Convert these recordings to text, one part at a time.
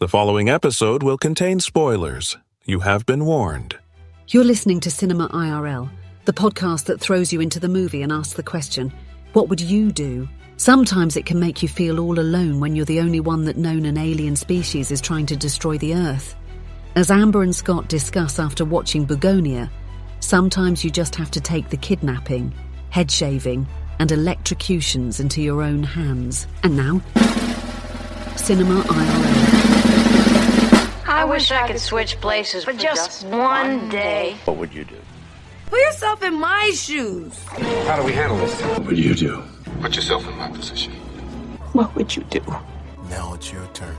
The following episode will contain spoilers. You have been warned. You're listening to Cinema IRL, the podcast that throws you into the movie and asks the question, what would you do? Sometimes it can make you feel all alone when you're the only one that known an alien species is trying to destroy the Earth. As Amber and Scott discuss after watching Bugonia, sometimes you just have to take the kidnapping, head shaving, and electrocutions into your own hands. And now, Cinema IRL. I wish I could switch places for just one day. What would you do? Put yourself in my shoes. How do we handle this? What would you do? Put yourself in my position. What would you do? Now it's your turn.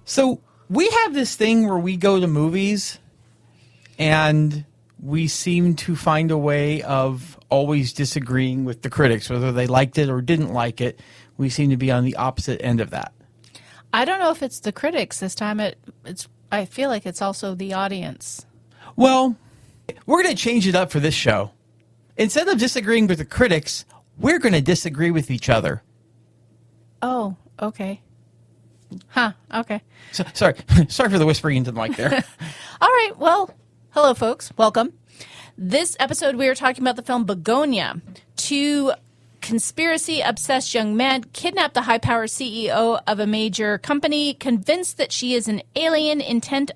So we have this thing where we go to movies and we seem to find a way of always disagreeing with the critics, whether they liked it or didn't like it. We seem to be on the opposite end of that. I don't know if it's the critics this time. I feel like it's also the audience. Well, we're going to change it up for this show. Instead of disagreeing with the critics, we're going to disagree with each other. Oh, okay. Huh, okay. Sorry for the whispering into the mic there. All right, well, hello, folks. Welcome. This episode, we are talking about the film Bugonia. Two conspiracy-obsessed young men kidnap the high-powered CEO of a major company, convinced that she is an alien intent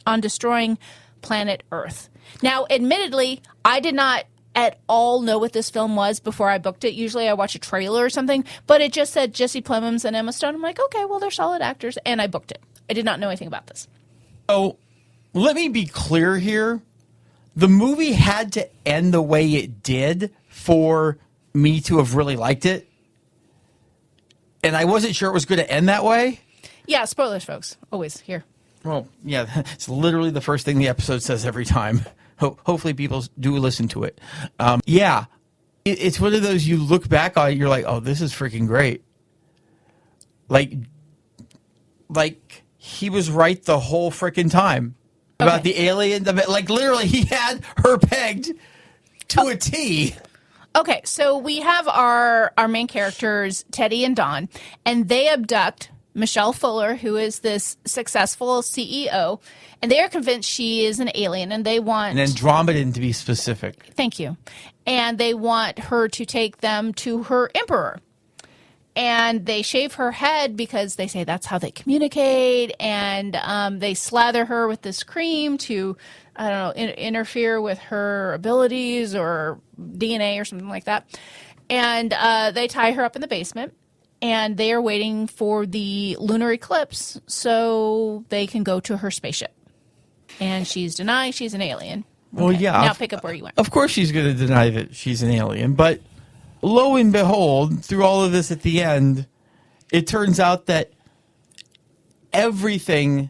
on destroying planet Earth. Now, admittedly, I did not at all know what this film was before I booked it. Usually I watch a trailer or something, but it just said Jesse Plemons and Emma Stone. I'm like, okay, well, they're solid actors, and I booked it. I did not know anything about this. So let me be clear here. The movie had to end the way it did for me to have really liked it. And I wasn't sure it was going to end that way. Yeah, spoilers, folks. Always here. Well, yeah, it's literally the first thing the episode says every time. Hopefully people do listen to it. Yeah, it's one of those you look back on it, you're like, oh, this is freaking great. Like he was right the whole freaking time about the alien. Like literally he had her pegged to a T. Okay, so we have our main characters, Teddy and Don, and they abduct Michelle Fuller, who is this successful CEO, and they are convinced she is an alien, and they want... And Andromedan, to be specific. Thank you. And they want her to take them to her emperor. And they shave her head because they say that's how they communicate, and they slather her with this cream to, I don't know, interfere with her abilities or DNA or something like that. And they tie her up in the basement. And they are waiting for the lunar eclipse so they can go to her spaceship. And she's denying she's an alien. Well, yeah. Now pick up where you went. Of course she's going to deny that she's an alien. But lo and behold, through all of this at the end, it turns out that everything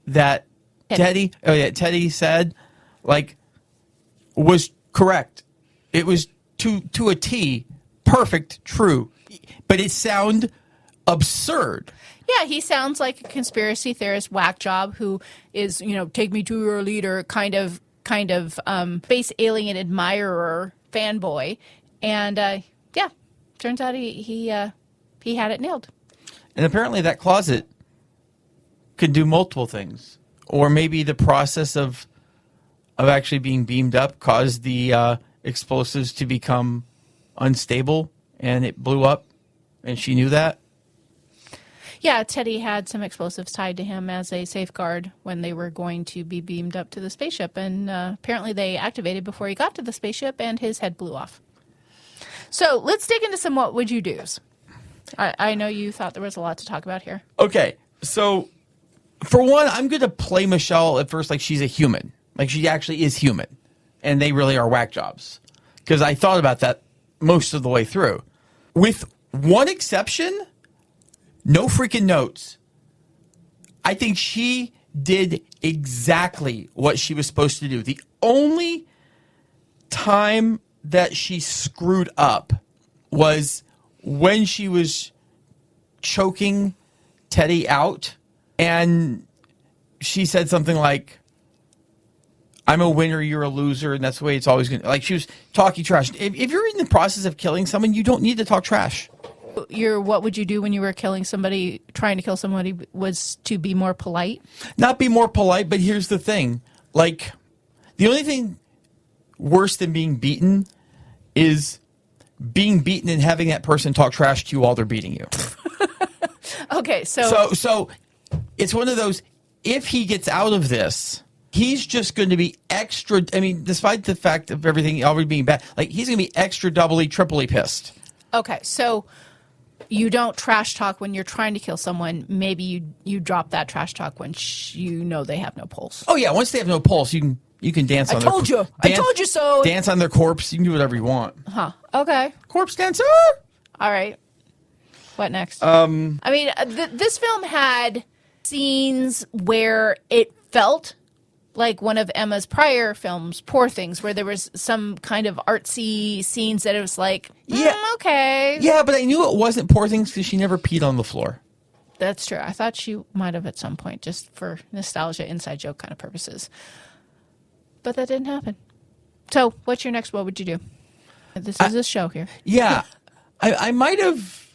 that Teddy said, was correct. It was to a T, perfect, true. But it sounded absurd. Yeah, he sounds like a conspiracy theorist whack job who is, take me to your leader kind of space alien admirer fanboy. And turns out he had it nailed. And apparently that closet could do multiple things. Or maybe the process of actually being beamed up caused the explosives to become unstable and it blew up. And she knew that? Yeah, Teddy had some explosives tied to him as a safeguard when they were going to be beamed up to the spaceship. And apparently they activated before he got to the spaceship and his head blew off. So let's dig into some what would you do's. I know you thought there was a lot to talk about here. Okay, so for one, I'm going to play Michelle at first like she's a human. Like she actually is human. And they really are whack jobs. Because I thought about that most of the way through. With one exception, no freaking notes. I think she did exactly what she was supposed to do. The only time that she screwed up was when she was choking Teddy out, and she said something like, I'm a winner, you're a loser, and that's the way it's always going to... Like, she was talking trash. If you're in the process of killing someone, you don't need to talk trash. What would you do when you were trying to kill somebody, was to be more polite? Not be more polite, but here's the thing. Like, the only thing worse than being beaten is being beaten and having that person talk trash to you while they're beating you. Okay, so it's one of those, if he gets out of this, he's just going to be extra, I mean, despite the fact of everything already being bad, like, he's going to be extra doubly, triply pissed. Okay, so you don't trash talk when you're trying to kill someone. Maybe you drop that trash talk when you know they have no pulse. Oh yeah, once they have no pulse, you can dance on I told you so. Dance on their corpse. You can do whatever you want. Huh. Okay. Corpse dancer. All right. What next? I mean, this film had scenes where it felt like one of Emma's prior films, Poor Things, where there was some kind of artsy scenes that it was like, okay. Yeah, but I knew it wasn't Poor Things because she never peed on the floor. That's true. I thought she might have at some point, just for nostalgia, inside joke kind of purposes. But that didn't happen. So, what's your next? What would you do? This is a show here. Yeah. I might have,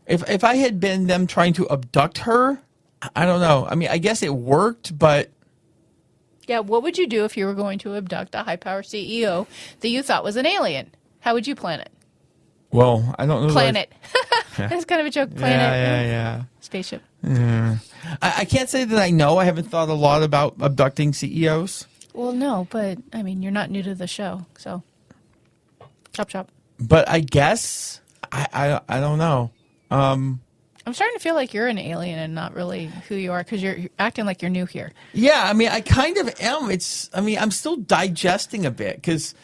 if I had been them trying to abduct her, I don't know. I mean, I guess it worked, but... Yeah, what would you do if you were going to abduct a high-power CEO that you thought was an alien? How would you plan it? Well, I don't know. Planet. That's kind of a joke. Planet. Yeah. Spaceship. Yeah. I can't say that I know. I haven't thought a lot about abducting CEOs. Well, no, but, I mean, you're not new to the show, so... Chop, chop. But I guess... I don't know. I'm starting to feel like you're an alien and not really who you are, because you're acting like you're new here. Yeah, I mean, I kind of am. I'm still digesting a bit, because,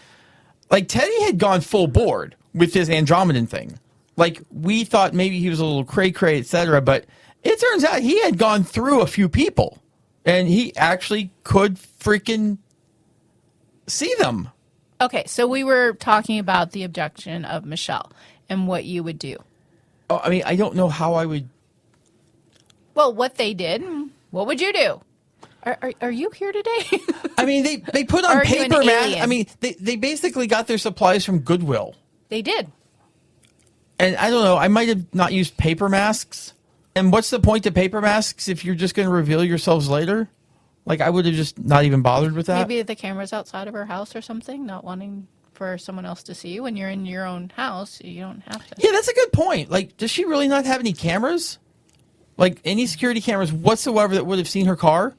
like, Teddy had gone full board with his Andromedan thing. Like, we thought maybe he was a little cray-cray, etc., but it turns out he had gone through a few people, and he actually could freaking see them. Okay, so we were talking about the abduction of Michelle and what you would do. Oh, I mean, I don't know how I would... Well, what they did, what would you do? Are you here today? I mean, they put on paper masks. I mean, they basically got their supplies from Goodwill. They did. And I don't know, I might have not used paper masks. And what's the point of paper masks if you're just going to reveal yourselves later? Like, I would have just not even bothered with that. Maybe the camera's outside of her house or something, not wanting for someone else to see you. When you're in your own house, you don't have to. Yeah, that's a good point. Like, does she really not have any cameras? Like, any security cameras whatsoever that would have seen her car?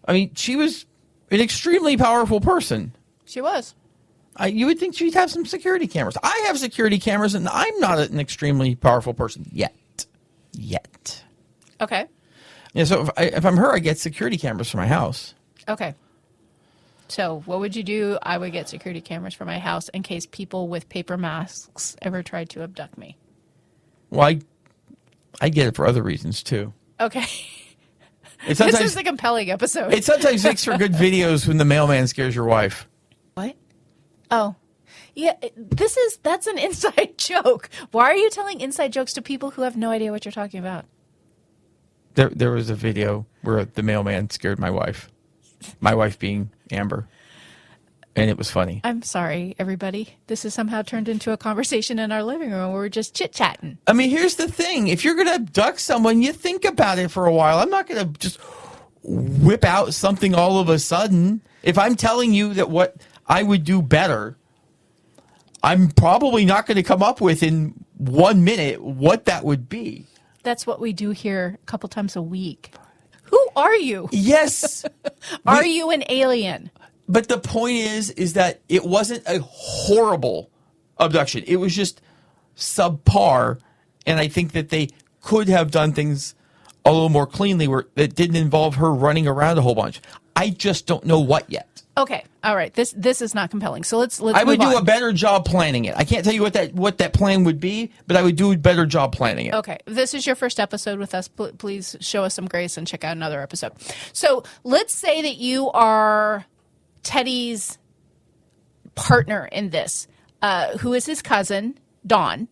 I mean, she was an extremely powerful person. She was. You would think she'd have some security cameras. I have security cameras, and I'm not an extremely powerful person yet. Okay. Yeah, so if I'm her, I get security cameras for my house. Okay. So what would you do? I would get security cameras for my house in case people with paper masks ever tried to abduct me. Well, I get it for other reasons, too. Okay. This is a compelling episode. It sometimes makes for good videos when the mailman scares your wife. What? Oh. Yeah, that's an inside joke. Why are you telling inside jokes to people who have no idea what you're talking about? There was a video where the mailman scared my wife. My wife being Amber. And it was funny. I'm sorry, everybody. This has somehow turned into a conversation in our living room where we're just chit-chatting. I mean, here's the thing. If you're going to abduct someone, you think about it for a while. I'm not going to just whip out something all of a sudden. If I'm telling you that what I would do better, I'm probably not going to come up with in 1 minute what that would be. That's what we do here a couple times a week. Who are you? Yes. Are you an alien? But the point is that it wasn't a horrible abduction. It was just subpar. And I think that they could have done things a little more cleanly that didn't involve her running around a whole bunch. I just don't know what yet. Okay. All right. This is not compelling. So let's I would move do on. a better job planning it. I can't tell you what that plan would be, but I would do a better job planning it. Okay. This is your first episode with us. Please show us some grace and check out another episode. So let's say that you are Teddy's partner in this, who is his cousin, Dawn.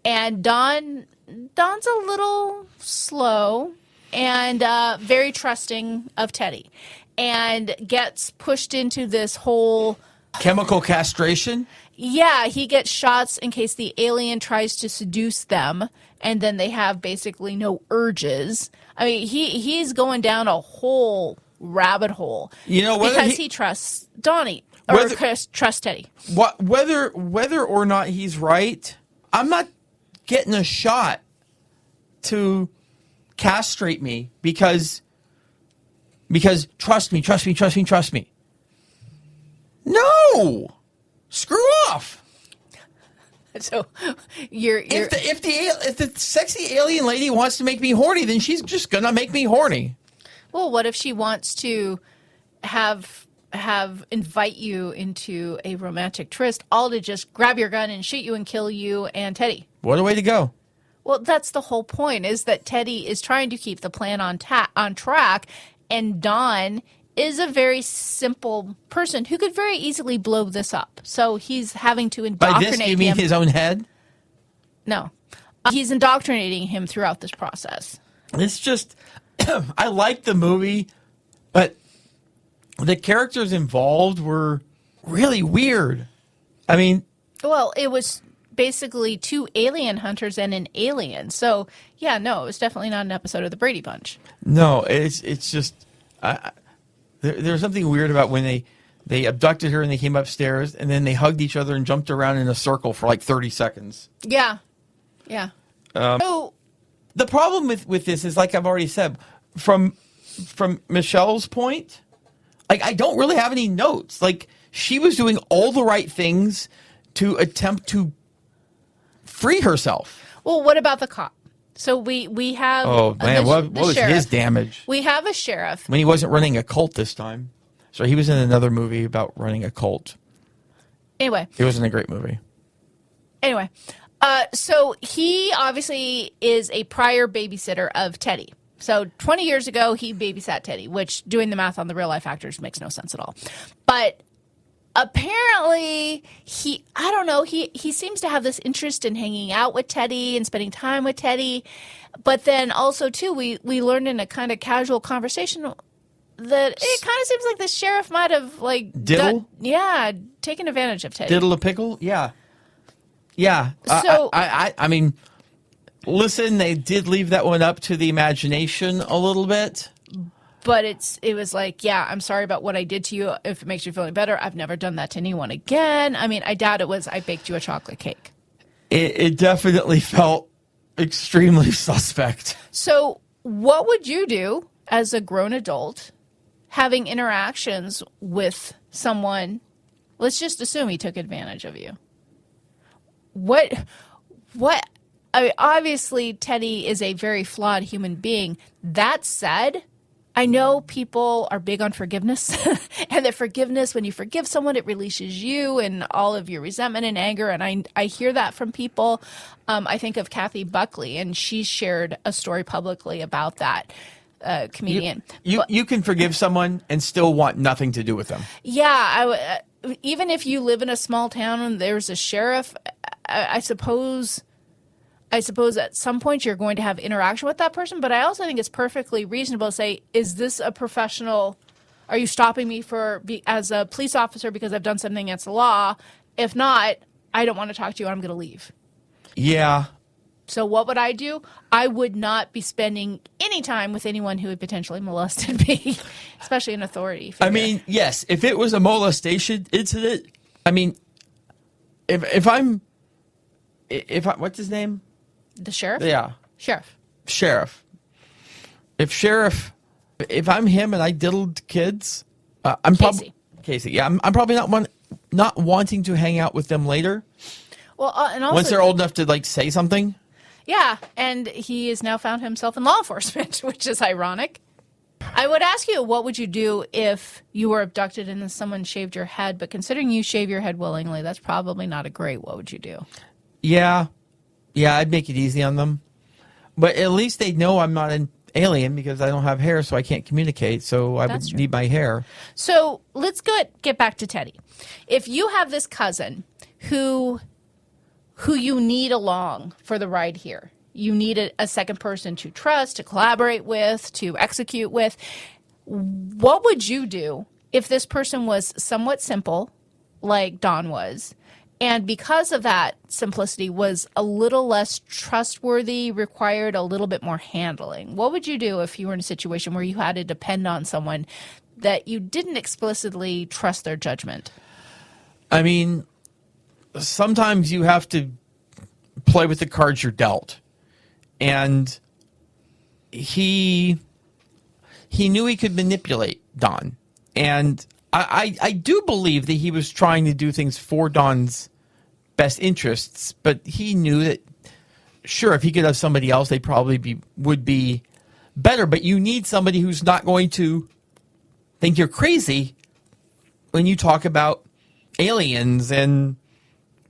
And Dawn's a little slow and very trusting of Teddy, and gets pushed into this whole chemical castration. Yeah, he gets shots in case the alien tries to seduce them, and then they have basically no urges. I mean, he's going down a whole rabbit hole. Because he trusts Donnie or trusts Teddy. Whether or not he's right, I'm not getting a shot to castrate me because trust me. No, screw off. So you're if the sexy alien lady wants to make me horny, then she's just gonna make me horny. Well, what if she wants to invite you into a romantic tryst, all to just grab your gun and shoot you and kill you and Teddy? What a way to go. Well, that's the whole point, is that Teddy is trying to keep the plan on track, and Don is a very simple person who could very easily blow this up. So he's having to indoctrinate him. By this, you mean his own head? No. He's indoctrinating him throughout this process. It's just, I like the movie, but the characters involved were really weird. I mean... Well, it was basically 2 alien hunters and an alien. So, yeah, no, it was definitely not an episode of the Brady Bunch. No, it's just... There's something weird about when they abducted her and they came upstairs and then they hugged each other and jumped around in a circle for like 30 seconds. Yeah. So the problem with this is, like I've already said, from Michelle's point, like I don't really have any notes. Like she was doing all the right things to attempt to free herself. Well, what about the cop? So we have... Oh, man, what was his damage? We have a sheriff. When he wasn't running a cult this time. So he was in another movie about running a cult. Anyway. It wasn't a great movie. Anyway. So he obviously is a prior babysitter of Teddy. So 20 years ago, he babysat Teddy, which doing the math on the real life actors makes no sense at all. But... apparently, he seems to have this interest in hanging out with Teddy and spending time with Teddy. But then also, too, we learned in a kind of casual conversation that it kind of seems like the sheriff might have, like... taken advantage of Teddy. Diddle a pickle? Yeah. So... I mean, listen, they did leave that one up to the imagination a little bit. But it was like, yeah, I'm sorry about what I did to you. If it makes you feel any better, I've never done that to anyone again. I mean, I doubt it was I baked you a chocolate cake. It definitely felt extremely suspect. So what would you do as a grown adult having interactions with someone? Let's just assume he took advantage of you. What? I mean, obviously, Teddy is a very flawed human being. That said... I know people are big on forgiveness, and that forgiveness, when you forgive someone, it releases you and all of your resentment and anger, and I hear that from people. I think of Kathy Buckley, and she shared a story publicly about that, comedian. You can forgive someone and still want nothing to do with them. Yeah, even if you live in a small town and there's a sheriff, I suppose at some point you're going to have interaction with that person, but I also think it's perfectly reasonable to say, is this a professional? Are you stopping me as a police officer because I've done something against the law? If not, I don't want to talk to you. I'm going to leave. Yeah. So what would I do? I would not be spending any time with anyone who had potentially molested me, especially an authority figure. I mean, yes, if it was a molestation incident, I mean, if I, what's his name? The sheriff? Yeah. Sheriff. If I'm him and I diddled kids, I'm probably Casey. Yeah, I'm probably not wanting to hang out with them later. Well, and also once they're old enough to like say something. Yeah, and he has now found himself in law enforcement, which is ironic. I would ask you, what would you do if you were abducted and then someone shaved your head? But considering you shave your head willingly, that's probably not a great. What would you do? Yeah, I'd make it easy on them. But at least they know I'm not an alien because I don't have hair, so I can't communicate. So I would need my hair. So let's get back to Teddy. If you have this cousin who you need along for the ride here, you need a second person to trust, to collaborate with, to execute with, what would you do if this person was somewhat simple, like Don was, And because of that, simplicity was a little less trustworthy, required a little bit more handling. What would you do if you were in a situation where you had to depend on someone that you didn't explicitly trust their judgment? I mean, sometimes you have to play with the cards you're dealt. And he knew he could manipulate Don. And I do believe that he was trying to do things for Don's best interests, but he knew that, sure, if he could have somebody else, they probably would be better. But you need somebody who's not going to think you're crazy when you talk about aliens and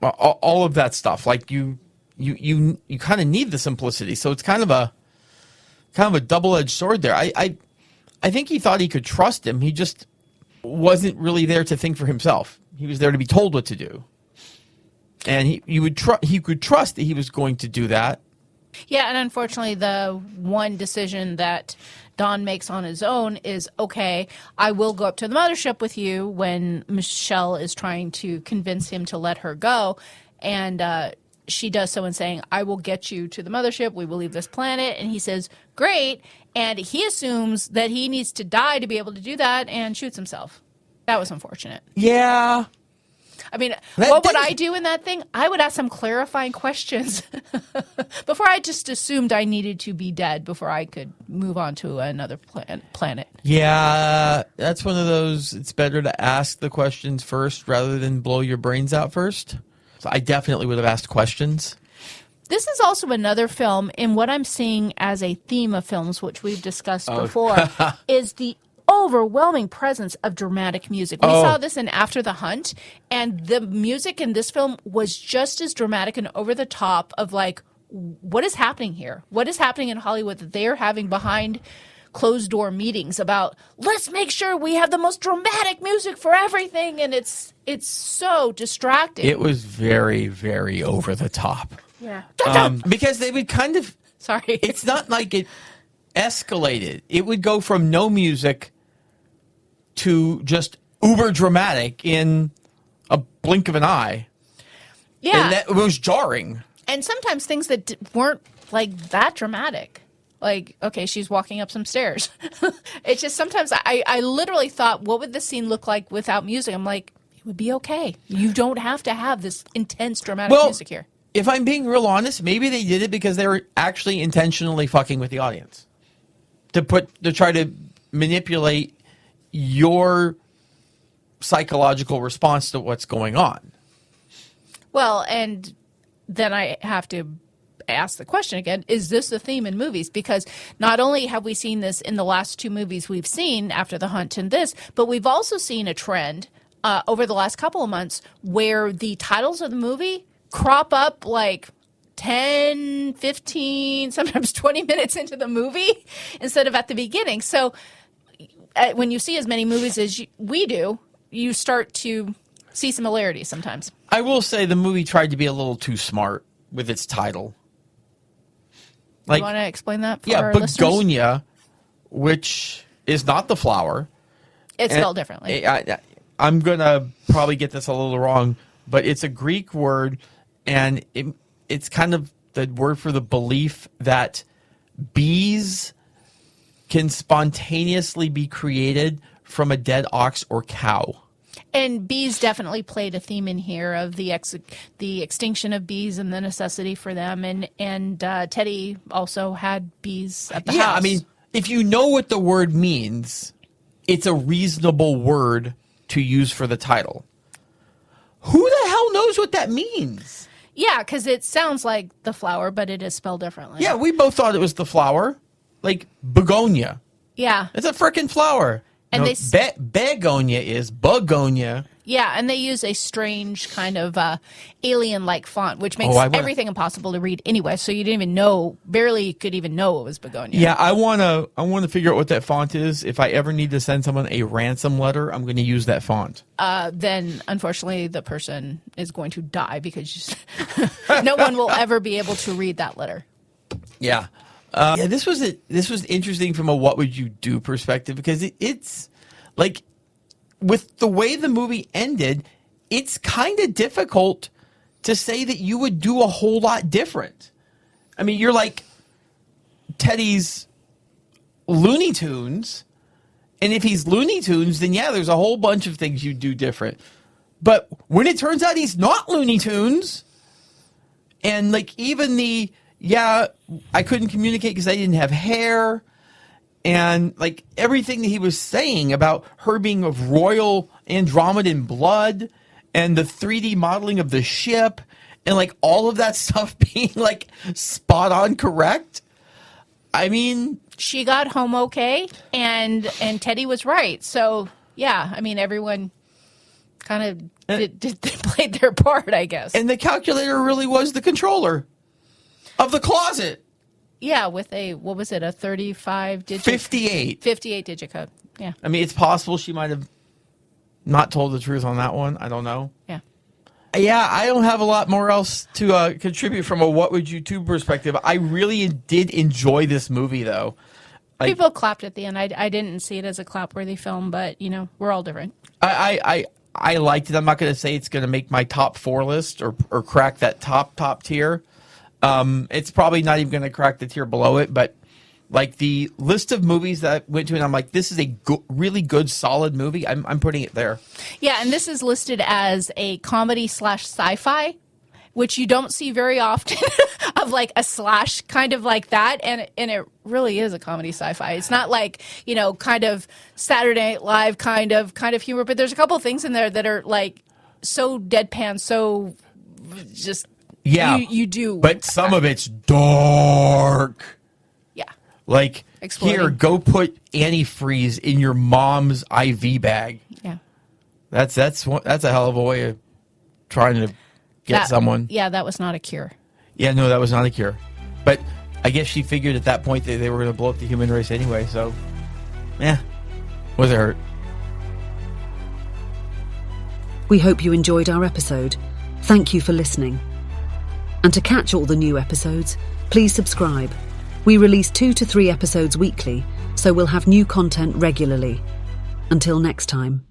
all of that stuff. Like you kind of need the simplicity. So it's kind of a double-edged sword there. I think he thought he could trust him. He just wasn't really there to think for himself. He was there to be told what to do. And he could trust that he was going to do that. Yeah, and unfortunately, the one decision that Don makes on his own is, okay, I will go up to the mothership with you when Michelle is trying to convince him to let her go. And she does so in saying, I will get you to the mothership. We will leave this planet. And he says, great. And he assumes that he needs to die to be able to do that and shoots himself. That was unfortunate. Yeah. I mean, what would I do in that thing? I would ask some clarifying questions before I just assumed I needed to be dead before I could move on to another planet. Yeah, that's one of those, it's better to ask the questions first rather than blow your brains out first. So I definitely would have asked questions. This is also another film in what I'm seeing as a theme of films, which we've discussed before, is the overwhelming presence of dramatic music. We saw this in After the Hunt, and the music in this film was just as dramatic and over the top of like, what is happening here? What is happening in Hollywood that they're having behind closed door meetings about, let's make sure we have the most dramatic music for everything, and it's so distracting. It was very, very over the top. Yeah. Because they would kind of... Sorry. It's not like it escalated. It would go from no music to just uber dramatic in a blink of an eye. Yeah. And that was jarring. And sometimes things that weren't like that dramatic. Like, okay, she's walking up some stairs. It's just sometimes I literally thought, what would this scene look like without music? I'm like, it would be okay. You don't have to have this intense dramatic music here. If I'm being real honest, maybe they did it because they were actually intentionally fucking with the audience. To try to manipulate your psychological response to what's going on. Well, and then I have to ask the question again, is this the theme in movies? Because not only have we seen this in the last two movies we've seen, After the Hunt and this, but we've also seen a trend over the last couple of months where the titles of the movie crop up like 10, 15, sometimes 20 minutes into the movie instead of at the beginning. So when you see as many movies as we do, you start to see similarities sometimes. I will say the movie tried to be a little too smart with its title. Like, you want to explain that for our listeners? Bugonia, which is not the flower. It's spelled differently. I'm going to probably get this a little wrong, but it's a Greek word, and it's kind of the word for the belief that bees can spontaneously be created from a dead ox or cow. And bees definitely played a theme in here of the extinction of bees and the necessity for them. And Teddy also had bees at the house. Yeah, I mean, if you know what the word means, it's a reasonable word to use for the title. Who the hell knows what that means? Yeah, because it sounds like the flower, but it is spelled differently. Yeah, we both thought it was the flower. Like Bugonia. Yeah. It's a frickin' flower. And Begonia is Bugonia. Yeah, and they use a strange kind of alien-like font, which makes everything impossible to read anyway. So you didn't even know, barely could even know it was Bugonia. Yeah, I wanna figure out what that font is. If I ever need to send someone a ransom letter, I'm going to use that font. Then unfortunately the person is going to die because no one will ever be able to read that letter. Yeah. This was interesting from a what would you do perspective, because it's like, with the way the movie ended, it's kind of difficult to say that you would do a whole lot different. I mean, you're like Teddy's Looney Tunes, and if he's Looney Tunes, then yeah, there's a whole bunch of things you do different. But when it turns out he's not Looney Tunes, and like even I couldn't communicate because I didn't have hair, and like everything that he was saying about her being of royal Andromedan blood, and the 3D modeling of the ship, and like all of that stuff being like spot on correct. I mean, she got home okay, and Teddy was right. So yeah, I mean, everyone kind of played their part, I guess. And the calculator really was the controller of the closet. Yeah, with a 35 digit 58 digit code. Yeah. I mean, it's possible she might have not told the truth on that one. I don't know. Yeah. Yeah, I don't have a lot more else to contribute from a What Would You Do perspective. I really did enjoy this movie, though. People clapped at the end. I didn't see it as a clap-worthy film, but, you know, we're all different. I liked it. I'm not going to say it's going to make my top 4 list or crack that top tier. It's probably not even going to crack the tier below it, but like the list of movies that I went to, and I'm like, this is a really good, solid movie. I'm putting it there. Yeah, and this is listed as a comedy / sci-fi, which you don't see very often of like a slash kind of like that, and it really is a comedy sci-fi. It's not like, you know, kind of Saturday Night Live kind of humor, but there's a couple of things in there that are like so deadpan, so just you do. But some of it's dark. Yeah. Like, Exploding. Here, go put antifreeze in your mom's IV bag. Yeah. That's a hell of a way of trying to get someone. Yeah, that was not a cure. Yeah, no, that was not a cure. But I guess she figured at that point that they were going to blow up the human race anyway, so, was it hurt? We hope you enjoyed our episode. Thank you for listening. And to catch all the new episodes, please subscribe. We release 2 to 3 episodes weekly, so we'll have new content regularly. Until next time.